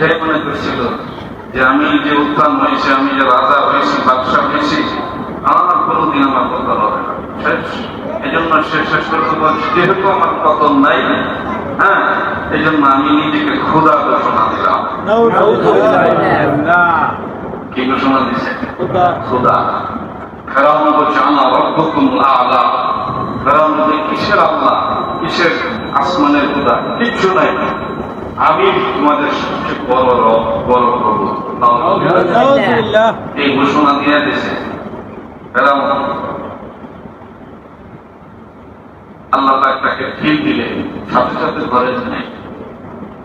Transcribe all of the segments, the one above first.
এটাই মনে করছিল যে আমি যে উত্থান হয়েছি, আমি যে রাজা হয়েছি, বাদশাহ হয়েছি, আমার কোনোদিন আমার পতন হবে না, শেষ। এই জন্য সে শেষ করতে বলছে যেহেতু আমার পতন নাই, হ্যাঁ, এই জন্য আমি নিজেকে খোদা ঘোষণা দিলাম। কি ঘোষণা দিচ্ছে? খোদা। ফেরাউন বলছে আনা রব্বুকুমুল আ'লা। ফেরাউন বলছে কিসের আল্লাহ, কিসের আসমানের খোদা, কিচ্ছু নাই, আমি তোমাদের সবচেয়ে বড় রব, বড় প্রভু। এই ঘোষণা দিয়ে দিয়েছে ফেরাউন। আল্লাহ তাকে ঢিল দিলে সাথে সাথে ঘরে নেই।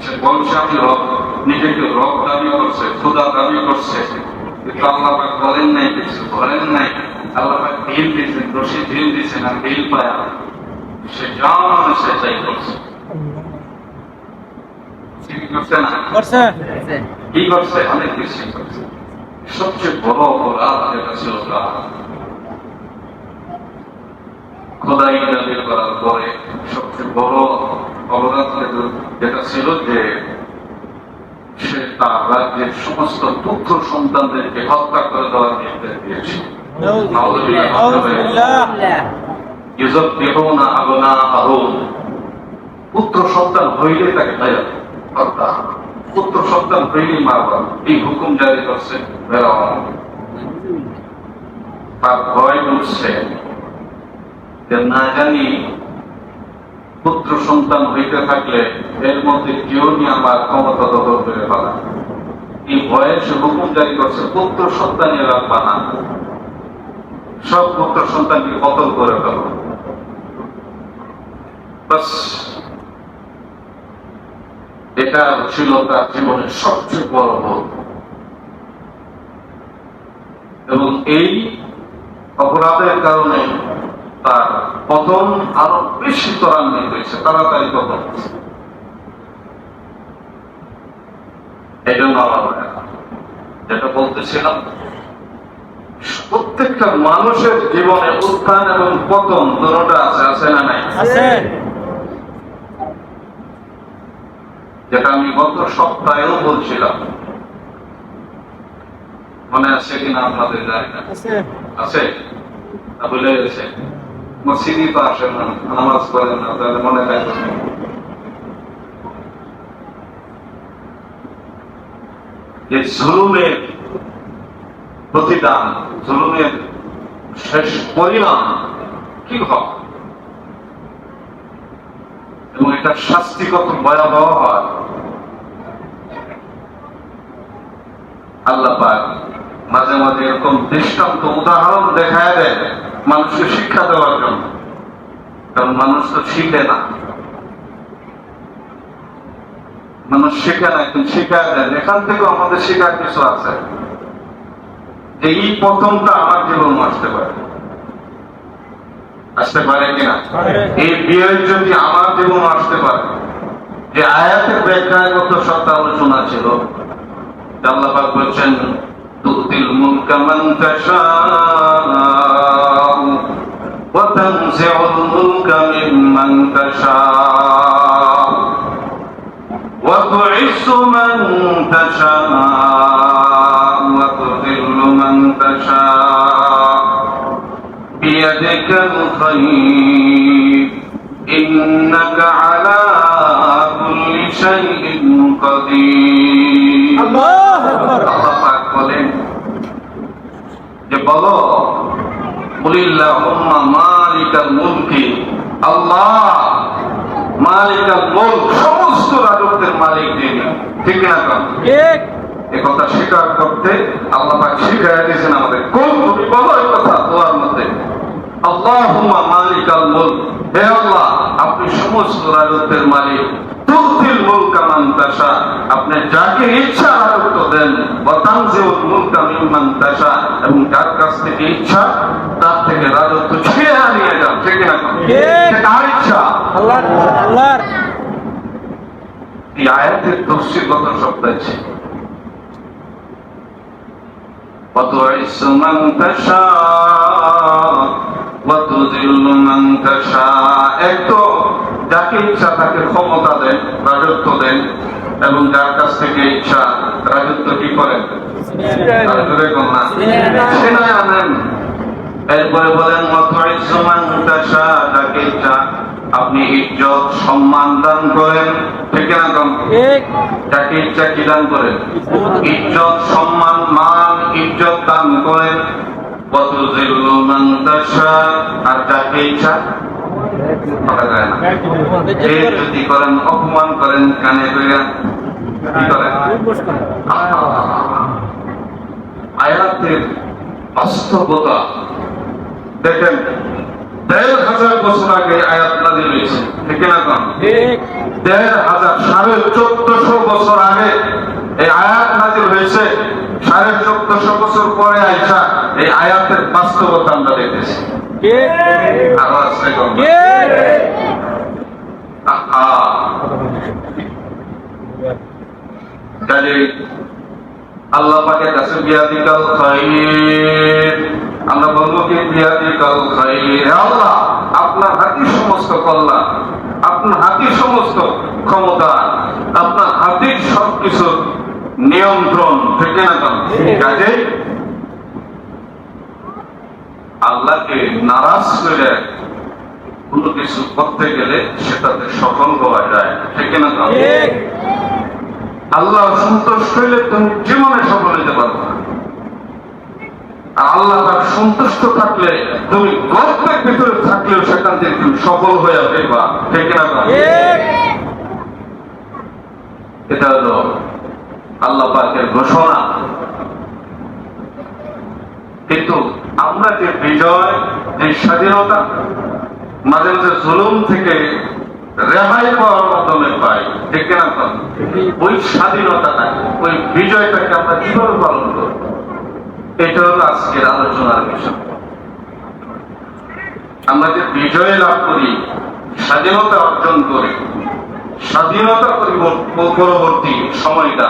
সে বলছে আমি রব, নিজেকে রব দাবি করছে, খোদা দাবি করছে, কিন্তু আল্লাহ পাক বলেন নাই, কিছু বলেন নাই। আল্লাহ পাক ঢিল দিয়েছেন, রশি ঢিল দিয়েছেন, আর ঢিল পায় সে যা মানে সে তাই করছে। কি করছে না করছে? কি করছে? অনেক কিছু করছে। সবচেয়ে বড় অপরাধ যেটা ছিল খোদাই দাবি করার পরে সবচেয়ে বড় অপরাধ যেটা ছিল যে সে তার রাজ্যের সমস্ত পুত্র সন্তানদেরকে হত্যা করে দেওয়ার নির্দেশ দিয়েছে। পুত্র সন্তান হইলে তাকে হত্যা, পুত্র সন্তান হইলে মারবা, এই হুকুম জারি করছে ফেরাউন। তার ভয় উঠছে যে না জানি পুত্র সন্তান হইতে থাকলে এর মধ্যে কেউ নিয়ে আমার ক্ষমতা দখল করে ফেলা। এই ভয়ে সে হুকুম জারি করছে পুত্র সন্তানের রাখবা না, সব পুত্র সন্তানকে কতল করে ফেলো। বাস, এটা ছিল তার জীবনের সবচেয়ে বড় ভুল। এবং এই অপরাধের কারণে তার পতন আরো বেশি ত্বরান্বিত হয়েছে, তাড়াতাড়ি পতন। এই জন্য আমার যেটা বলতেছিলাম, প্রত্যেকটা মানুষের জীবনে উত্থান এবং পতন দুটোটা আছে, আছে না নাই? যেটা আমি গত সপ্তাহেও বলছিলাম, মনে আছে কিনা আপনাদের? জানি না, আছে ভুলে গেছে। মসজিদে তো আসেন না, নামাজ পড়েন না, তাহলে মনে থাকবে। যে জুলুমের প্রতিদান, জুলুমের শেষ পরিণাম কি হয় এবং এটা শাস্তি কত ভয়াবহ হয়, আল্লাহ পাক মাঝে মাঝে এরকম দৃষ্টান্ত উদাহরণ দেখায় দেয় মানুষকে শিক্ষা দেওয়ার জন্য। কারণ মানুষ তো শিখে না, মানুষ শিখে না, কিন্তু শিখায় দেন। এখান থেকেও আমাদের শেখার কিছু আছে যে এই প্রথমটা আমার জীবন আসতে পারে, আসতে পারে কিনা। এই বিয়ের যদি আমার জীবন আসতে পারে, যে আয়াতের ব্যাখ্যায় কত সত্য আলোচনা ছিল। আল্লাহ পাক বলছেন তুতিল মুলকা মান তাশাউ ওয়া তানজিউল মুলকা মিম্মান তাশাউ ওয়া তুইজ্জু মান তাশাউ ওয়া তুযিল্লু মান তাশাউ বিয়াদিকাল খায়র ইন্নাকা আলা কুল্লি শাইইন কাদির। আল্লাহ পাক বলেন যে বলো কুলিল্লাহুম্মা মালিকাল মুলকি, আল্লাহ মালিকাল মুলক, সমস্ত রাজত্বের মালিক যিনি। ঠিক না? ঠিক। এই কথা স্বীকার করতে আল্লাহ পাক শিখাইয়া দিয়েছেন আমাদের। কোন তুমি বলো এই কথা দোয়ার মধ্যে, আল্লাহুম্মা মালিকাল মুলক, হে আল্লাহ আপনি সমস্ত রাজত্বের মালিক। তুতিল মুলকা মান তাশা, আপনি যাকে ইচ্ছা রাজত্ব দেন। ওয়া তানজিউল মুলকা মিম্মান তাশা, এবং যার কাছ থেকে ইচ্ছা তার থেকে রাজত্ব ছিনিয়ে নিয়ে যান। ঠিক না? ঠিক। কার ইচ্ছা? আল্লাহর। আল্লাহর। এই আয়াতের তাফসীর গত সপ্তাহে ছিল। ওয়া তুইজ্জু মান তাশা ওয়া তুযিল্লু মান তাশা, এক তো যাকে ইচ্ছা তাকে ক্ষমতা দেন, রাজত্ব দেন, এবং যার কাছ থেকে ইচ্ছা রাজত্ব কি করেন, ছিনায় আনেন। এরপরে বলেন যাকে ইচ্ছা আপনি ইজ্জত সম্মান দান করেন, ঠিক না? যাকে ইচ্ছা কি দান করেন? ইজ্জত সম্মান মান ইজ্জত দান করেন। আর যাকে ইচ্ছা যদি করেন অপমান করেন, কানে কইরা কি করেন? আয়াতের বাস্তবতা দেখেন। ১,৫০০ বছর আগে আয়াত নাযিল হয়েছে, ঠিক না? ১,৫০০ বছর আগে এই আয়াত নাযিল হয়েছে। ১৪৫০ বছর পরে আইসা এই আয়াতের বাস্তবতা আমরা দেখতেছি। আরো আসছে আল্লাহ পাকের কাছে বিয়াদিকাল খায়র, আমরা বলবো কি বিয়াদিকাল খায়র, আল্লাহ আপনার হাতের সমস্ত কল্যাণ, আপনার হাতের সমস্ত ক্ষমতা, আপনার হাতের সবকিছু নিয়ন্ত্রণ, ঠিক না? কাজে আল্লাহকে নারাজ করে কোনো কিছু করতে গেলে সেটাতে সফল হওয়া যায়, ঠিক না? আল্লাহ সন্তুষ্ট হইলে তুমি জীবনে সফল হইতে পারবে না। আর আল্লাহ তার সন্তুষ্ট থাকলে তুমি গর্তের ভিতরে থাকলেও সেখান থেকে তুমি সফল হয়ে যাবে, ঠিক না? এটা হলো আল্লাহ পাকের ঘোষণা। কিন্তু আমরা যে বিজয়, যে স্বাধীনতা মাঝে মাঝে জুলুম থেকে রেহাই পাওয়ার মাধ্যমে পাই, ঠিক না? ওই স্বাধীনতাটা, ওই বিজয়টাকে আমরা কিভাবে পালন করব, এটা হলো আজকের আলোচনার বিষয়। আমরা যে বিজয় লাভ করি, স্বাধীনতা অর্জন করি, স্বাধীনতা পরবর্তী সময়টা,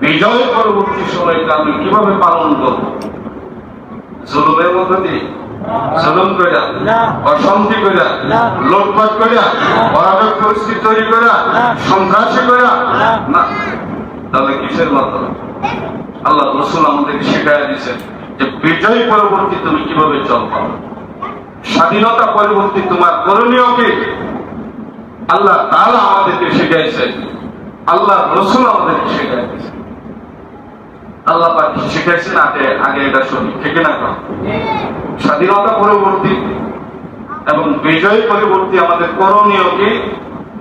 বিজয় পরবর্তী সময়টা আমি কিভাবে পালন করব? জুলুমের মধ্য দিয়ে, জুলুম কইরা, অশান্তি কইরা, লুটপাট কইরা, অরাজক পরিস্থিতি তৈরি কইরা, সন্ত্রাসী কইরা না। তাহলে কিসের মাধ্যমে? আল্লাহ রাসূল আমাদেরকে শিখাইয়া দিয়েছেন যে বিজয় পরবর্তী তুমি কিভাবে চলবা, স্বাধীনতা পরবর্তী তোমার করণীয় কি, আল্লাহ তাআলা আমাদেরকে শিখাইছেন, আল্লাহ রাসূল আমাদেরকে শিখাইয়া দিয়েছেন। আল্লাহ পাক শিখাইছেন, আগে এটা শুনি, ঠিক না? স্বাধীনতা পরবর্তী এবং বিজয় পরবর্তী আমাদের করণীয় কি,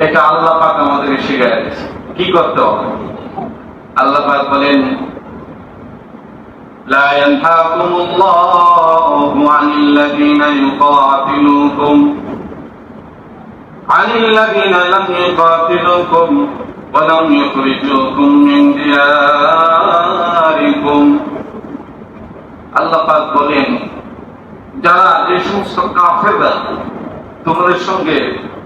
এটা আল্লাহ পাক আমাদেরকে শিখাইয়া দিয়েছে কি করতে হবে। আল্লাহ পাক বলেন لا ينهاكم الله عن الذين لم يقاتلوكم ولم يخرجوكم من دياركم। আল্লাহ পাক বলেন যারা যে সমস্ত কাফেররা তোমাদের সঙ্গে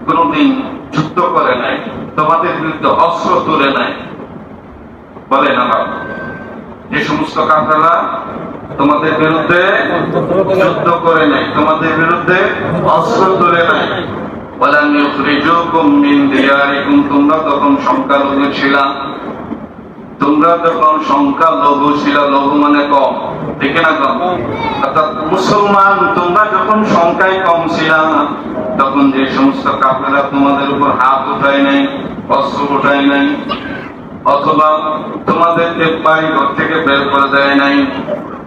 কোনদিন যুদ্ধ করে নাই, তোমাদের বিরুদ্ধে অস্ত্র তুলে নাই, বলেন আবার যে সমস্ত কাফেররা তোমাদের বিরুদ্ধে যুদ্ধ করে নাই, তোমাদের বিরুদ্ধে অস্ত্র তুলে নাই, ওয়ালাম ইউখরিজুকুম মিন দিয়ারিকুম, তোমরা তখন সংখ্যালঘু ছিলা, তোমরা যখন সংখ্যালঘু ছিল, লঘু মানে কম, ঠিক না? কম অর্থাৎ মুসলমান তোমরা যখন সংখ্যায় কম ছিল, তখন যে সমস্ত কাফেররা তোমাদের উপর হাত উঠায় নাই, অস্ত্র উঠায় নাই, অথবা তোমাদেরকে বাড়ি ঘর থেকে বের করে দেয় নাই,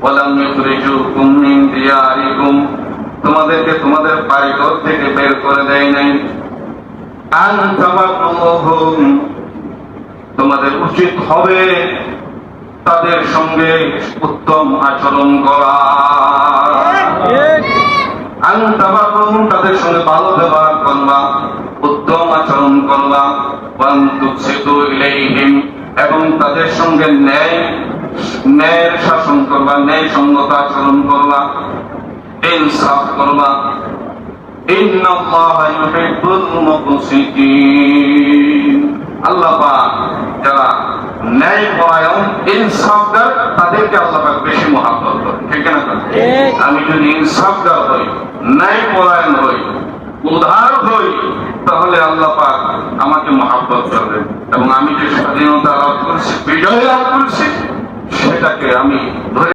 ওয়ালাম ইউখরিজুকুম মিন দিয়ারিকুম, তোমাদেরকে তোমাদের বাড়ি ঘর থেকে বের করে দেয় নাই, আন তাবাররুহুম, তোমাদের উচিত হবে তাদের সঙ্গে উত্তম আচরণ করা, আন তাবাররুহুম, তাদের সঙ্গে ভালো ব্যবহার করবা, উত্তম আচরণ করবা, ওয়ান তুকসিতু ইলাইহিম, এবং তাদের সঙ্গে ন্যায়ের শাসন করবা, ন্যায় সঙ্গত আচরণ করবা, ইনসাফ করবা। ইন্নাল্লাহা ইউহিব্বুল মুকসিতিন, আল্লাহ পাক যারা ন্যায় পরায়ণ, ইনসাফগার, তাদেরকে আল্লাহ পাক বেশি মহব্বত করে, ঠিক না? আমি যদি ইনসাফগার হই, ন্যায় পরায়ণ হই, উদার হই, তাহলে আল্লাহ পাক আমাকে মহব্বত করবেন এবং আমি যে স্বাধীনতা লাভ করেছি, বিজয় লাভ করেছি, সেটাকে আমি ধরে